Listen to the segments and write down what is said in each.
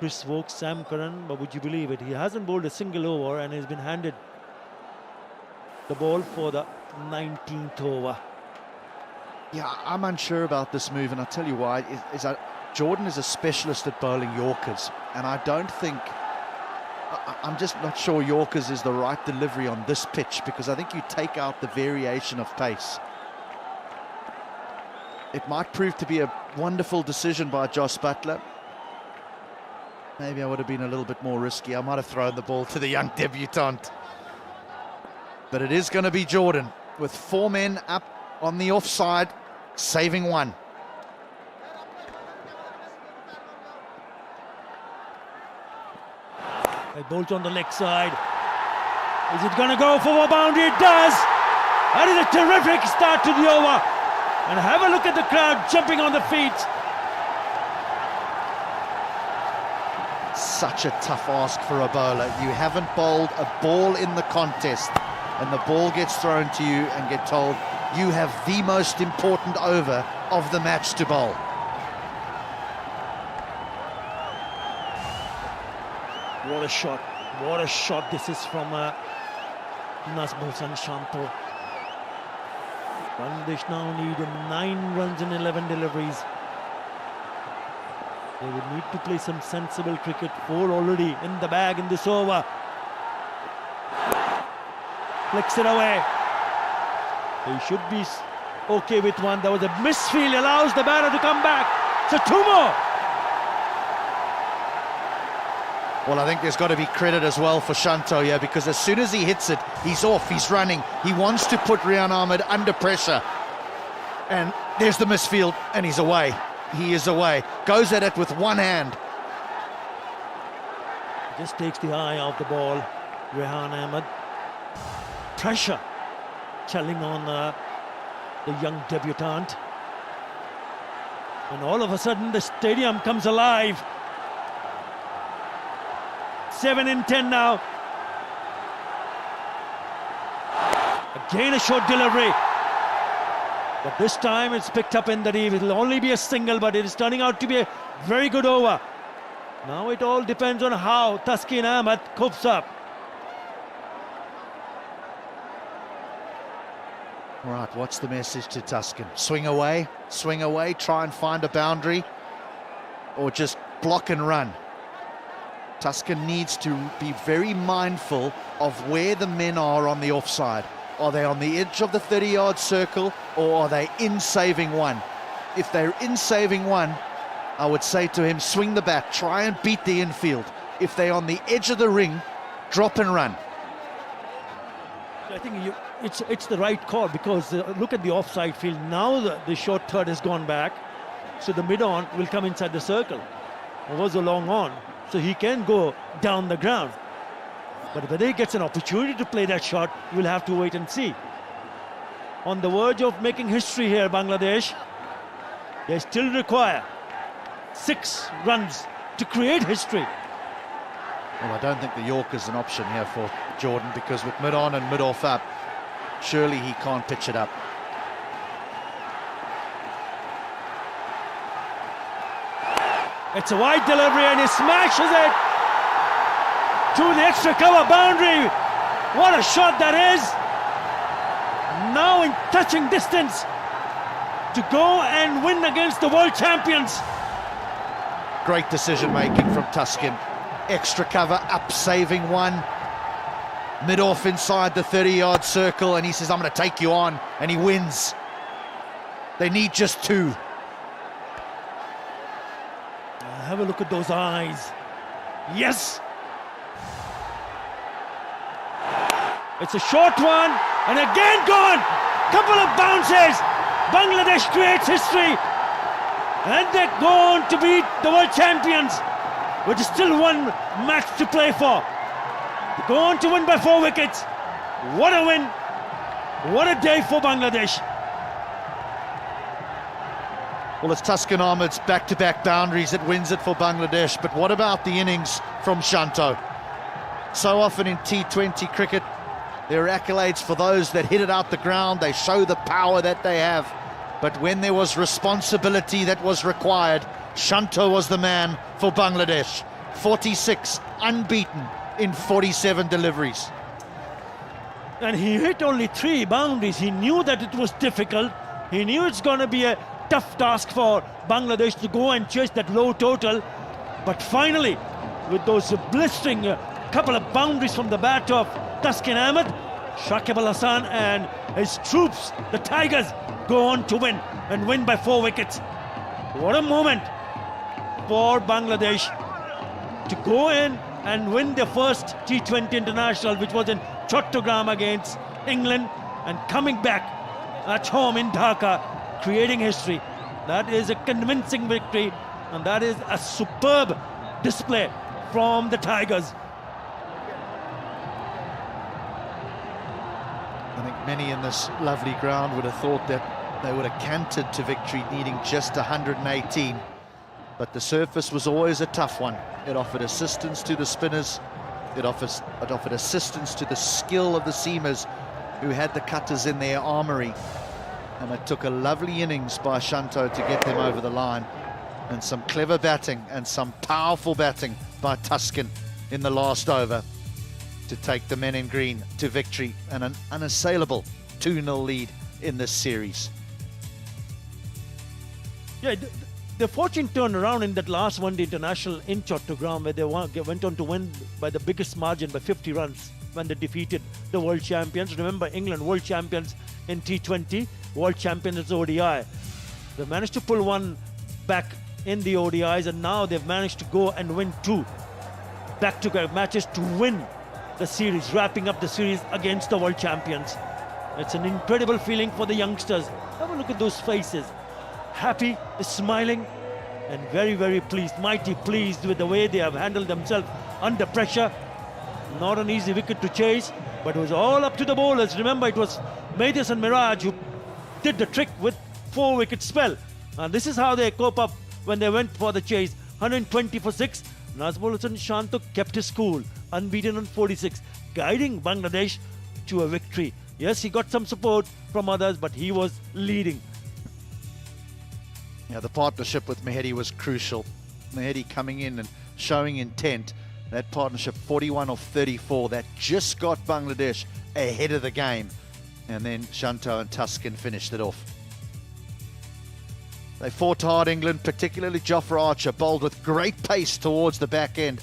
Chris Vokes, Sam Curran, but would you believe it? He hasn't bowled a single over and has been handed the ball for the 19th over. Yeah, I'm unsure about this move, and I'll tell you why. Jordan is a specialist at bowling Yorkers, and I don't think... I'm just not sure Yorkers is the right delivery on this pitch, because I think you take out the variation of pace. It might prove to be a wonderful decision by Jos Buttler. Maybe I would have been a little bit more risky. I might have thrown the ball to the young debutant. But it is going to be Jordan, with 4 men up on the offside, saving 1. They bolt on the leg side. Is it going to go for a boundary? It does! That is a terrific start to the over. And have a look at the crowd jumping on the feet. Such a tough ask for a bowler. You haven't bowled a ball in the contest, and the ball gets thrown to you and get told you have the most important over of the match to bowl. What a shot. What a shot this is from Nazmul Shanto. Bangladesh now need 9 runs in 11 deliveries. They would need to play some sensible cricket. 4 already in the bag in this over. Flicks it away. He should be okay with 1. There was a misfield, allows the batter to come back. So 2 more. Well, I think there's got to be credit as well for Shanto here, because as soon as he hits it, he's off, he's running. He wants to put Rian Ahmed under pressure. And there's the misfield, and he's away. He is away. Goes at it with 1 hand. Just takes the eye off the ball. Rehan Ahmed. Pressure telling on the young debutant. And all of a sudden the stadium comes alive. 7 in 10 now. Again a short delivery. But this time it's picked up in the deep. It'll only be a single, but it is turning out to be a very good over. Now it all depends on how Taskin Ahmed copes up. Right, what's the message to Taskin? Swing away, try and find a boundary, or just block and run. Taskin needs to be very mindful of where the men are on the offside. Are they on the edge of the 30-yard circle, or are they in saving 1? If they're in saving 1, I would say to him, swing the bat, try and beat the infield. If they're on the edge of the ring, drop and run. I think it's the right call, because look at the offside field. Now the short third has gone back, so the mid-on will come inside the circle. It was a long on, so he can go down the ground. But whether he gets an opportunity to play that shot, we'll have to wait and see. On the verge of making history here, Bangladesh. They still require 6 runs to create history. Well, I don't think the York is an option here for Jordan, because with mid-on and mid-off up, surely he can't pitch it up. It's a wide delivery and he smashes it to the extra cover boundary. What a shot that is. Now in touching distance to go and win against the world champions. Great decision making from Taskin. Extra cover up, saving 1. Mid-off inside the 30-yard circle, and he says, I'm going to take you on, and he wins. They need just 2. Have a look at those eyes. Yes. It's a short one, and again gone. Couple of bounces. Bangladesh creates history, and they're going to beat the world champions, with still 1 match to play for. They're going to win by 4 wickets. What a win. What a day for Bangladesh. Well, it's Taskin Ahmed's back-to-back boundaries that wins it for Bangladesh, but what about the innings from Shanto? So often in T20 cricket, there are accolades for those that hit it out the ground. They show the power that they have. But when there was responsibility that was required, Shanto was the man for Bangladesh. 46, unbeaten in 47 deliveries. And he hit only 3 boundaries. He knew that it was difficult. He knew it's going to be a tough task for Bangladesh to go and chase that low total. But finally, with those blistering couple of boundaries from the bat of Taskin Ahmed, Shakib Al Hasan and his troops, the Tigers, go on to win and win by 4 wickets. What a moment for Bangladesh to go in and win their first T20 international, which was in Chattogram against England, and coming back at home in Dhaka, creating history. That is a convincing victory, and that is a superb display from the Tigers. I think many in this lovely ground would have thought that they would have cantered to victory needing just 118, but the surface was always a tough one. It offered assistance to the spinners, it offered assistance to the skill of the seamers who had the cutters in their armoury, and it took a lovely innings by Shanto to get them over the line, and some clever batting and some powerful batting by Tuscan in the last over to take the men in green to victory and an unassailable 2-0 lead in this series. Yeah, the fortune turned around in that last one-day international in Chattogram, where they went on to win by the biggest margin by 50 runs when they defeated the world champions. Remember, England world champions in T20, world champions in ODI. They managed to pull one back in the ODIs, and now they've managed to go and win 2 back-to-back matches to win the series, wrapping up the series against the world champions. It's an incredible feeling for the youngsters. Have a look at those faces. Happy, smiling, and very, very pleased, mighty pleased with the way they have handled themselves under pressure. Not an easy wicket to chase, but it was all up to the bowlers. Remember, it was Mathis and Miraj who did the trick with 4-wicket spell. And this is how they cope up when they went for the chase. 120 for 6. Nazmul Hussain Shanto kept his cool, unbeaten on 46, guiding Bangladesh to a victory. Yes, he got some support from others, but he was leading. Yeah, the partnership with Mehedi was crucial. Mehedi coming in and showing intent. That partnership, 41 of 34, that just got Bangladesh ahead of the game. And then Shanto and Tuscan finished it off. They fought hard, England, particularly Jofra Archer, bowled with great pace towards the back end.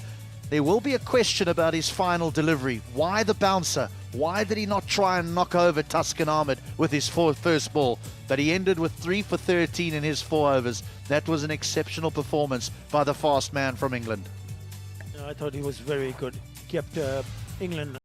There will be a question about his final delivery. Why the bouncer? Why did he not try and knock over Taskin Ahmed with his first ball? But he ended with 3 for 13 in his 4 overs. That was an exceptional performance by the fast man from England. I thought he was very good. Kept England